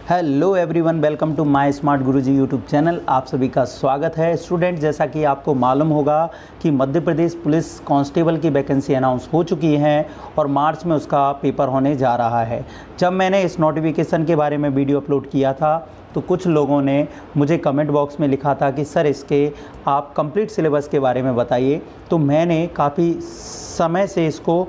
Hello everyone, welcome to my smart Guruji YouTube channel. आप सभी का स्वागत है। स्टूडेंट, जैसा कि आपको मालूम होगा कि मध्य प्रदेश पुलिस कांस्टेबल की वैकेंसी अनाउंस हो चुकी है और मार्च में उसका पेपर होने जा रहा है। जब मैंने इस नोटिफिकेशन के बारे में वीडियो अपलोड किया था तो कुछ लोगों ने मुझे कमेंट बॉक्स में लिखा था कि सर इसके आप कंप्लीट सिलेबस के बारे में बताइए। तो मैंने काफ़ी समय से इसको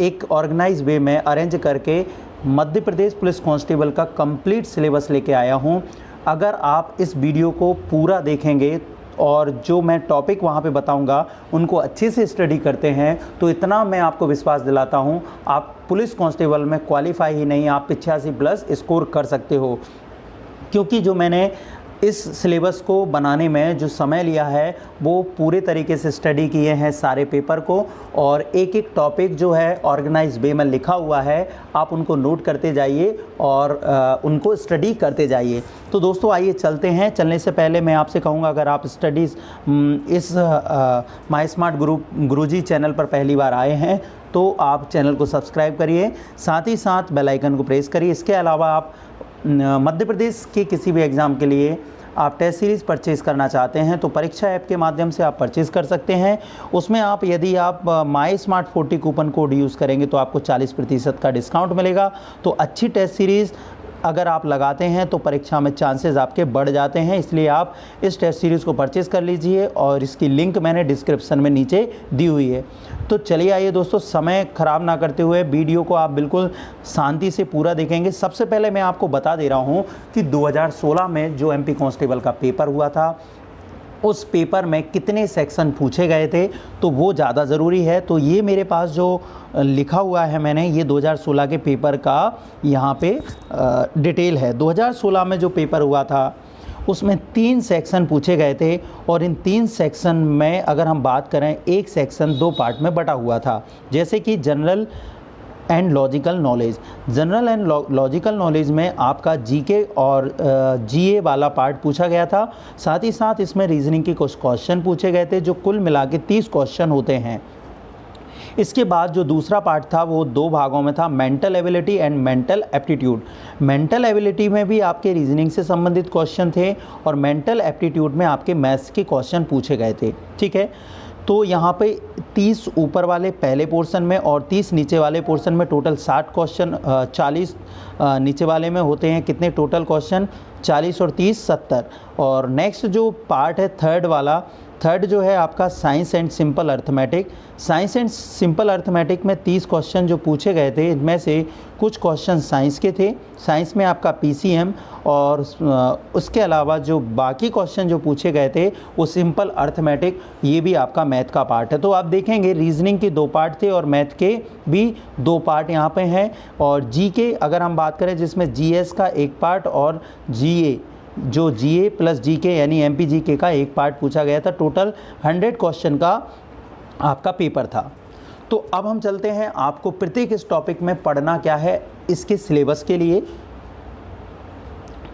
एक ऑर्गेनाइज वे में अरेंज करके मध्य प्रदेश पुलिस कांस्टेबल का कंप्लीट सिलेबस लेके आया हूं। अगर आप इस वीडियो को पूरा देखेंगे और जो मैं टॉपिक वहां पे बताऊंगा उनको अच्छे से स्टडी करते हैं तो इतना मैं आपको विश्वास दिलाता हूं, आप पुलिस कांस्टेबल में क्वालिफाई ही नहीं, आप 85 प्लस स्कोर कर सकते हो। क्योंकि जो मैंने इस सिलेबस को बनाने में जो समय लिया है वो पूरे तरीके से स्टडी किए हैं सारे पेपर को, और एक एक टॉपिक जो है ऑर्गेनाइज वे में लिखा हुआ है, आप उनको नोट करते जाइए और उनको स्टडी करते जाइए। तो दोस्तों आइए चलते हैं। चलने से पहले मैं आपसे कहूँगा, अगर आप studies is my smart Guruji channel पर पहली बार आए हैं तो आप चैनल को सब्सक्राइब करिए, साथ ही साथ बेल आइकन को प्रेस करिए। इसके अलावा आप मध्य प्रदेश के किसी भी एग्ज़ाम के लिए आप टेस्ट सीरीज़ परचेज़ करना चाहते हैं तो परीक्षा ऐप के माध्यम से आप परचेज़ कर सकते हैं। उसमें आप यदि आप माई स्मार्ट 40 कूपन कोड यूज़ करेंगे तो आपको 40% का डिस्काउंट मिलेगा। तो अच्छी टेस्ट सीरीज़ अगर आप लगाते हैं तो परीक्षा में चांसेस आपके बढ़ जाते हैं, इसलिए आप इस टेस्ट सीरीज़ को परचेज़ कर लीजिए और इसकी लिंक मैंने डिस्क्रिप्शन में नीचे दी हुई है। तो चलिए आइए दोस्तों, समय ख़राब ना करते हुए वीडियो को आप बिल्कुल शांति से पूरा देखेंगे। सबसे पहले मैं आपको बता दे रहा हूँ कि 2016 में जो MP कांस्टेबल का पेपर हुआ था उस पेपर में कितने सेक्शन पूछे गए थे, तो वो ज़्यादा ज़रूरी है। तो ये मेरे पास जो लिखा हुआ है मैंने, ये 2016 के पेपर का यहाँ पे डिटेल है। 2016 में जो पेपर हुआ था उसमें 3 सेक्शन पूछे गए थे और इन 3 सेक्शन में अगर हम बात करें, एक सेक्शन 2 पार्ट में बटा हुआ था, जैसे कि general and logical knowledge. General and logical knowledge में आपका जीके और जीए वाला पार्ट पूछा गया था, साथ ही साथ इसमें रीजनिंग के कुछ क्वेश्चन पूछे गए थे जो कुल मिला के 30 क्वेश्चन होते हैं। इसके बाद जो दूसरा पार्ट था वो 2 भागों में था, mental ability and mental aptitude. Mental ability में भी आपके रीजनिंग से संबंधित क्वेश्चन थे और मेंटल एप्टीट्यूड में आपके मैथ्स के क्वेश्चन पूछे गए थे। ठीक है, तो यहाँ पे 30 ऊपर वाले पहले पोर्शन में और 30 नीचे वाले पोर्शन में टोटल 60 क्वेश्चन, 40 नीचे वाले में होते हैं कितने टोटल क्वेश्चन, 40 और 30 70। और नेक्स्ट जो पार्ट है थर्ड वाला, थर्ड जो है आपका science and simple arithmetic. Science and simple arithmetic में 30 क्वेश्चन जो पूछे गए थे, इनमें से कुछ क्वेश्चन साइंस के थे, साइंस में आपका PCM, और उसके अलावा जो बाकी क्वेश्चन जो पूछे गए थे वो सिंपल अर्थमेटिक, ये भी आपका मैथ का पार्ट है। तो आप देखेंगे रीजनिंग के 2 पार्ट थे और मैथ के भी 2 पार्ट यहाँ पे हैं। और GK अगर हम बात करें जिसमें GS का 1 पार्ट और GA, जो GA प्लस GK यानी MP GK का 1 पार्ट पूछा गया था। टोटल 100 क्वेश्चन का आपका पेपर था। तो अब हम चलते हैं, आपको प्रत्येक इस टॉपिक में पढ़ना क्या है इसके सिलेबस के लिए।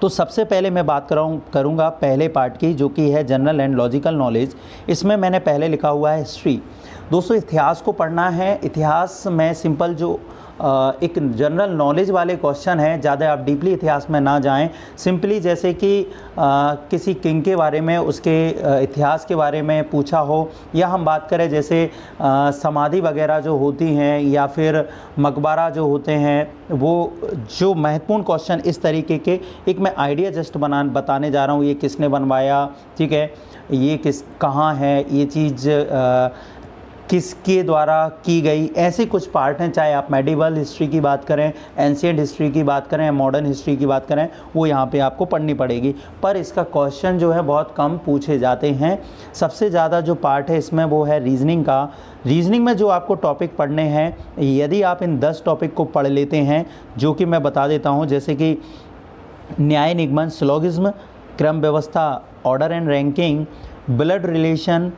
तो सबसे पहले मैं बात करूँगा पहले पार्ट की, जो कि है जनरल एंड लॉजिकल नॉलेज। इसमें मैंने पहले लिखा हुआ है हिस्ट्री। दोस्तों इतिहास को पढ़ना है। इतिहास में सिंपल जो एक जनरल नॉलेज वाले क्वेश्चन है, ज़्यादा आप डीपली इतिहास में ना जाएं। सिंपली जैसे कि किसी किंग के बारे में, उसके इतिहास के बारे में पूछा हो, या हम बात करें जैसे समाधि वगैरह जो होती हैं या फिर मकबरा जो होते हैं, वो जो महत्वपूर्ण क्वेश्चन इस तरीके के, एक मैं आइडिया जस्ट बताने जा रहा हूँ। ये किसने बनवाया, ठीक है, ये कहाँ है, ये चीज़ किसके द्वारा की गई, ऐसे कुछ पार्ट हैं। चाहे आप मेडिवल हिस्ट्री की बात करें, एंशिएंट हिस्ट्री की बात करें, मॉडर्न हिस्ट्री की बात करें, वो यहाँ पे आपको पढ़नी पड़ेगी। पर इसका क्वेश्चन जो है बहुत कम पूछे जाते हैं। सबसे ज़्यादा जो पार्ट है इसमें वो है रीजनिंग का। रीजनिंग में जो आपको टॉपिक पढ़ने हैं, यदि आप इन 10 टॉपिक को पढ़ लेते हैं, जो कि मैं बता देता हूँ, जैसे कि न्याय निगमन, सिलोगिज्म, क्रम व्यवस्था, order and ranking, blood relation,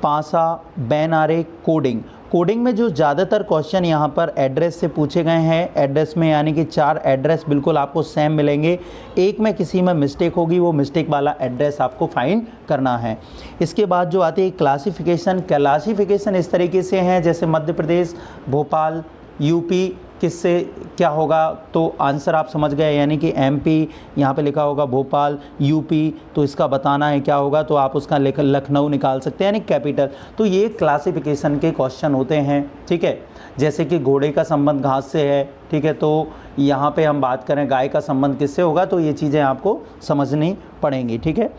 पासा, बैनारे, कोडिंग। कोडिंग में जो ज़्यादातर क्वेश्चन यहाँ पर एड्रेस से पूछे गए हैं। एड्रेस में यानी कि 4 एड्रेस बिल्कुल आपको सेम मिलेंगे, एक में किसी में मिस्टेक होगी, वो मिस्टेक वाला एड्रेस आपको फाइंड करना है। इसके बाद जो आती है क्लासिफिकेशन। क्लासिफिकेशन इस तरीके से हैं जैसे मध्य प्रदेश, भोपाल, यूपी, किससे क्या होगा, तो आंसर आप समझ गए, यानी कि एमपी, यहाँ पे लिखा होगा भोपाल, यूपी, तो इसका बताना है क्या होगा, तो आप उसका लखनऊ निकाल सकते हैं, यानी कैपिटल। तो ये क्लासिफिकेशन के क्वेश्चन होते हैं, ठीक है। जैसे कि घोड़े का संबंध घास से है, ठीक है, तो यहाँ पे हम बात करें गाय का संबंध किससे होगा, तो ये चीज़ें आपको समझनी पड़ेंगी, ठीक है।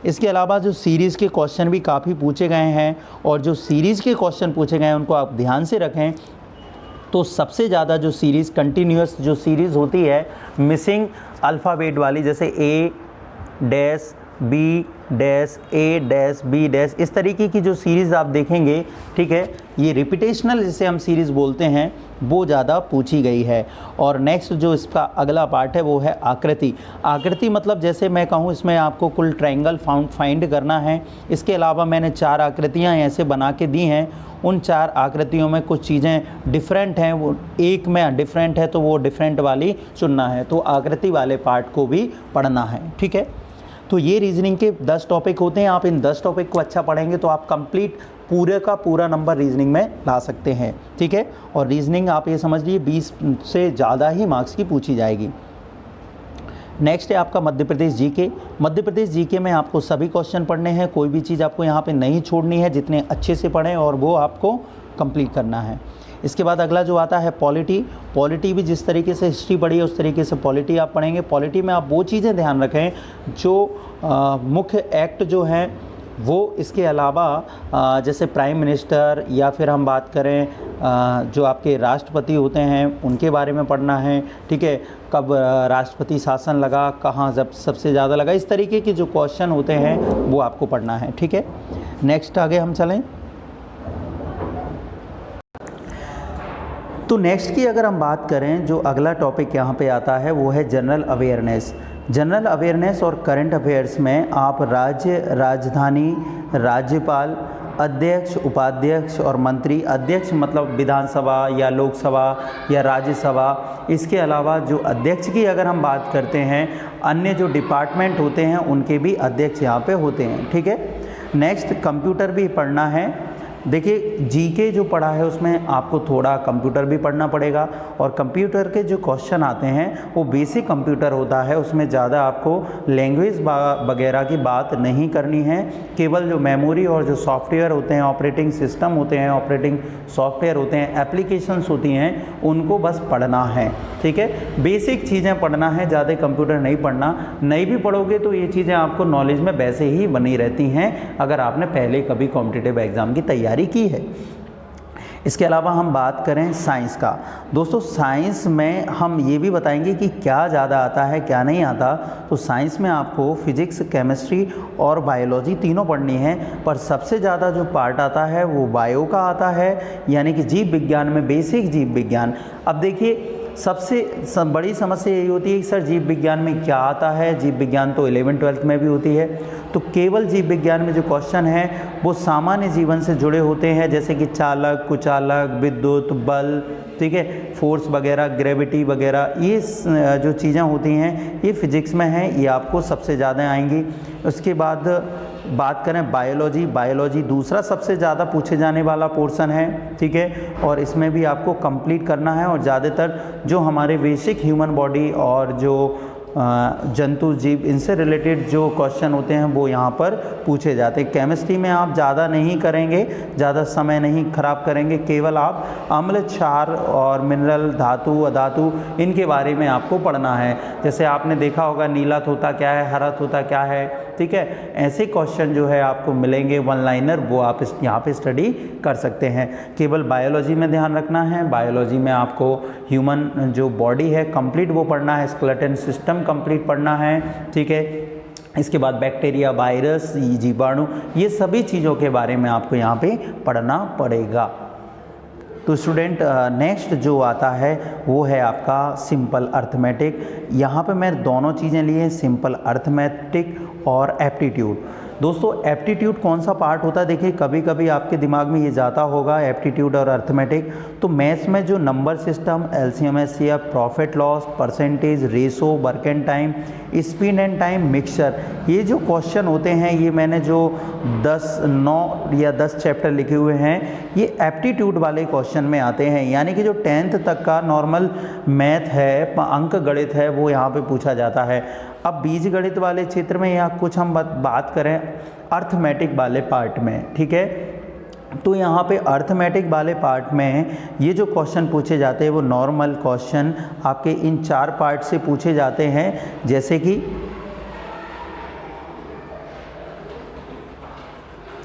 इसके अलावा जो सीरीज़ के क्वेश्चन भी काफ़ी पूछे गए हैं, और जो सीरीज़ के क्वेश्चन पूछे गए हैं उनको आप ध्यान से रखें। तो सबसे ज़्यादा जो सीरीज़ कंटिन्यूअस जो सीरीज़ होती है मिसिंग अल्फ़ाबेट वाली, जैसे ए डैश बी डैश ए डैश बी डैश, इस तरीके की जो सीरीज़ आप देखेंगे, ठीक है, ये रिपीटेशनल जिसे हम सीरीज़ बोलते हैं, वो ज़्यादा पूछी गई है। और नेक्स्ट जो इसका अगला पार्ट है वो है आकृति। आकृति मतलब जैसे मैं कहूँ इसमें आपको कुल ट्रायंगल फाइंड करना है। इसके अलावा मैंने 4 आकृतियाँ ऐसे बना के दी हैं, उन 4 आकृतियों में कुछ चीज़ें डिफरेंट हैं, वो एक में डिफरेंट है तो वो डिफरेंट वाली चुनना है, तो आकृति वाले पार्ट को भी पढ़ना है, ठीक है। तो ये रीजनिंग के 10 टॉपिक होते हैं। आप इन 10 टॉपिक को अच्छा पढ़ेंगे तो आप कंप्लीट पूरे का पूरा नंबर रीजनिंग में ला सकते हैं, ठीक है। और रीजनिंग आप ये समझ लीजिए 20 से ज़्यादा ही मार्क्स की पूछी जाएगी। नेक्स्ट है आपका मध्य प्रदेश जीके। मध्य प्रदेश जीके में आपको सभी क्वेश्चन पढ़ने हैं, कोई भी चीज़ आपको यहाँ पे नहीं छोड़नी है, जितने अच्छे से पढ़ें और वो आपको कंप्लीट करना है। इसके बाद अगला जो आता है पॉलिटी। पॉलिटी भी जिस तरीके से हिस्ट्री पढ़ी है उस तरीके से पॉलिटी आप पढ़ेंगे। पॉलिटी में आप वो चीज़ें ध्यान रखें जो मुख्य एक्ट जो हैं वो, इसके अलावा जैसे प्राइम मिनिस्टर या फिर हम बात करें जो आपके राष्ट्रपति होते हैं उनके बारे में पढ़ना है, ठीक है। कब राष्ट्रपति शासन लगा, कहाँ जब सबसे ज़्यादा लगा, इस तरीके के जो क्वेश्चन होते हैं वो आपको पढ़ना है, ठीक है। नेक्स्ट आगे हम चलें। तो नेक्स्ट की अगर हम बात करें, जो अगला टॉपिक यहाँ पे आता है वो है जनरल अवेयरनेस। जनरल अवेयरनेस और करंट अफेयर्स में आप राज्य, राजधानी, राज्यपाल, अध्यक्ष, उपाध्यक्ष और मंत्री। अध्यक्ष मतलब विधानसभा या लोकसभा या राज्यसभा। इसके अलावा जो अध्यक्ष की अगर हम बात करते हैं, अन्य जो डिपार्टमेंट होते हैं उनके भी अध्यक्ष यहाँ पे होते हैं, ठीक है। नेक्स्ट कंप्यूटर भी पढ़ना है। देखिए जीके जो पढ़ा है उसमें आपको थोड़ा कंप्यूटर भी पढ़ना पड़ेगा, और कंप्यूटर के जो क्वेश्चन आते हैं वो बेसिक कंप्यूटर होता है, उसमें ज़्यादा आपको लैंग्वेज वगैरह की बात नहीं करनी है। केवल जो मेमोरी और जो सॉफ्टवेयर होते हैं, ऑपरेटिंग सिस्टम होते हैं, ऑपरेटिंग सॉफ्टवेयर होते हैं, एप्लीकेशंस होती हैं, उनको बस पढ़ना है, ठीक है। बेसिक चीज़ें पढ़ना है, ज़्यादा कंप्यूटर नहीं पढ़ना। नहीं भी पढ़ोगे तो ये चीज़ें आपको नॉलेज में वैसे ही बनी रहती हैं अगर आपने पहले कभी कॉम्पिटिटिव एग्ज़ाम की तैयारी की है। इसके अलावा हम बात करें साइंस का। दोस्तों साइंस में हम ये भी बताएंगे कि क्या ज़्यादा आता है क्या नहीं आता। तो साइंस में आपको फिजिक्स, केमिस्ट्री और बायोलॉजी तीनों पढ़नी है, पर सबसे ज़्यादा जो पार्ट आता है वो बायो का आता है, यानी कि जीव विज्ञान में बेसिक जीव विज्ञान। अब देखिए सबसे बड़ी समस्या यही होती है कि सर जीव विज्ञान में क्या आता है। जीव विज्ञान तो 11वीं-12वीं में भी होती है, तो केवल जीव विज्ञान में जो क्वेश्चन है वो सामान्य जीवन से जुड़े होते हैं, जैसे कि चालक, कुचालक, विद्युत, बल, ठीक है, फोर्स वगैरह, ग्रेविटी वगैरह, ये जो चीज़ें होती हैं ये फिजिक्स में हैं, ये आपको सबसे ज़्यादा आएंगी। उसके बाद बात करें बायोलॉजी। बायोलॉजी दूसरा सबसे ज़्यादा पूछे जाने वाला पोर्शन है, ठीक है, और इसमें भी आपको कंप्लीट करना है। और ज़्यादातर जो हमारे बेसिक ह्यूमन बॉडी और जो जंतु जीव इनसे रिलेटेड जो क्वेश्चन होते हैं वो यहाँ पर पूछे जाते हैं। केमिस्ट्री में आप ज़्यादा नहीं करेंगे, ज़्यादा समय नहीं खराब करेंगे, केवल आप अम्ल, क्षार और मिनरल, धातु, अधातु, इनके बारे में आपको पढ़ना है। जैसे आपने देखा होगा नीला तोता क्या है, हरा तोता क्या है, ठीक है। ऐसे क्वेश्चन जो है आपको मिलेंगे वन लाइनर, वो आप यहाँ पे स्टडी कर सकते हैं। केवल बायोलॉजी में ध्यान रखना है, बायोलॉजी में आपको ह्यूमन जो बॉडी है कंप्लीट वो पढ़ना है, स्केलेटन सिस्टम कंप्लीट पढ़ना है, ठीक है। इसके बाद बैक्टीरिया, वायरस, जीवाणु, ये सभी चीज़ों के बारे में आपको यहाँ पे पढ़ना पड़ेगा। तो स्टूडेंट नेक्स्ट जो आता है वो है आपका सिंपल अर्थमेटिक। यहाँ पे मैं दोनों चीज़ें लिए हैं, सिंपल अर्थमेटिक और एप्टीट्यूड। दोस्तों एप्टीट्यूड कौन सा पार्ट होता है, देखिए कभी कभी आपके दिमाग में ये जाता होगा एप्टीट्यूड और अर्थमेटिक, तो मैथ्स में जो number system, LCM HCF, profit loss, percentage, ratio, work and time, speed and time, mixture, ये जो क्वेश्चन होते हैं, ये मैंने जो 9 या 10 चैप्टर लिखे हुए हैं, ये एप्टीट्यूड वाले क्वेश्चन में आते हैं। यानी कि जो 10th तक का नॉर्मल मैथ है, अंक गणित है, वो यहाँ पे पूछा जाता है। अब बीज गणित वाले क्षेत्र में या कुछ हम बात करें अर्थमेटिक वाले पार्ट में, ठीक है, तो यहाँ पे अर्थमेटिक वाले पार्ट में ये जो क्वेश्चन पूछे जाते हैं वो नॉर्मल क्वेश्चन आपके इन 4 पार्ट से पूछे जाते हैं, जैसे कि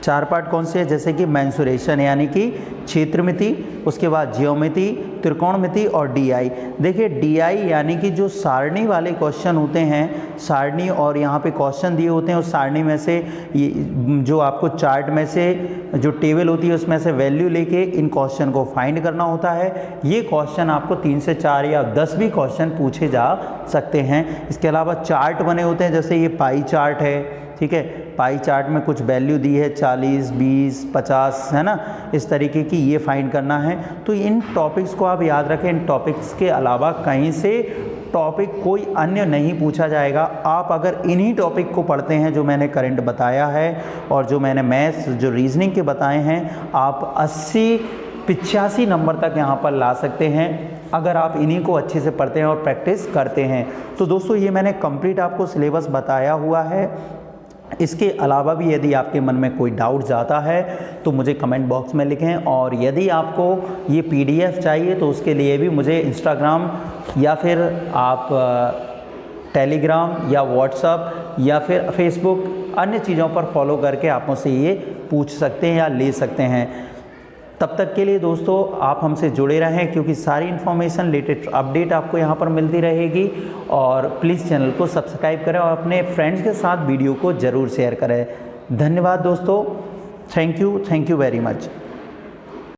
4 पार्ट कौन से हैं, जैसे कि मेंसुरेशन यानी कि क्षेत्रमिति, उसके बाद ज्योमिति, त्रिकोणमिति और डीआई। देखिए डीआई यानी कि जो सारणी वाले क्वेश्चन होते हैं, सारणी और यहाँ पे क्वेश्चन दिए होते हैं, उस सारणी में से ये जो आपको चार्ट में से जो टेबल होती है उसमें से वैल्यू लेके इन क्वेश्चन को फाइंड करना होता है। ये क्वेश्चन आपको 3 से 4 या 10 भी क्वेश्चन पूछे जा सकते हैं। इसके अलावा चार्ट बने होते हैं, जैसे ये पाई चार्ट है, ठीक है, पाई चार्ट में कुछ वैल्यू दी है 40, 20, 50, है ना, इस तरीके की, ये फाइंड करना है। तो इन टॉपिक्स को आप याद रखें, इन टॉपिक्स के अलावा कहीं से टॉपिक कोई अन्य नहीं पूछा जाएगा। आप अगर इन्हीं टॉपिक को पढ़ते हैं जो मैंने करंट बताया है और जो मैंने मैथ्स जो रीजनिंग के बताए हैं, आप 80-85 नंबर तक यहाँ पर ला सकते हैं अगर आप इन्हीं को अच्छे से पढ़ते हैं और प्रैक्टिस करते हैं। तो दोस्तों ये मैंने कंप्लीट आपको सिलेबस बताया हुआ है। इसके अलावा भी यदि आपके मन में कोई डाउट जाता है तो मुझे कमेंट बॉक्स में लिखें, और यदि आपको ये पीडीएफ चाहिए तो उसके लिए भी मुझे इंस्टाग्राम या फिर आप टेलीग्राम या व्हाट्सएप या फिर फेसबुक अन्य चीज़ों पर फॉलो करके आप मुझसे ये पूछ सकते हैं या ले सकते हैं। तब तक के लिए दोस्तों आप हमसे जुड़े रहें, क्योंकि सारी इन्फॉर्मेशन लेटेस्ट अपडेट आपको यहाँ पर मिलती रहेगी। और प्लीज़ चैनल को सब्सक्राइब करें और अपने फ्रेंड्स के साथ वीडियो को ज़रूर शेयर करें। धन्यवाद दोस्तों, थैंक यू वेरी मच।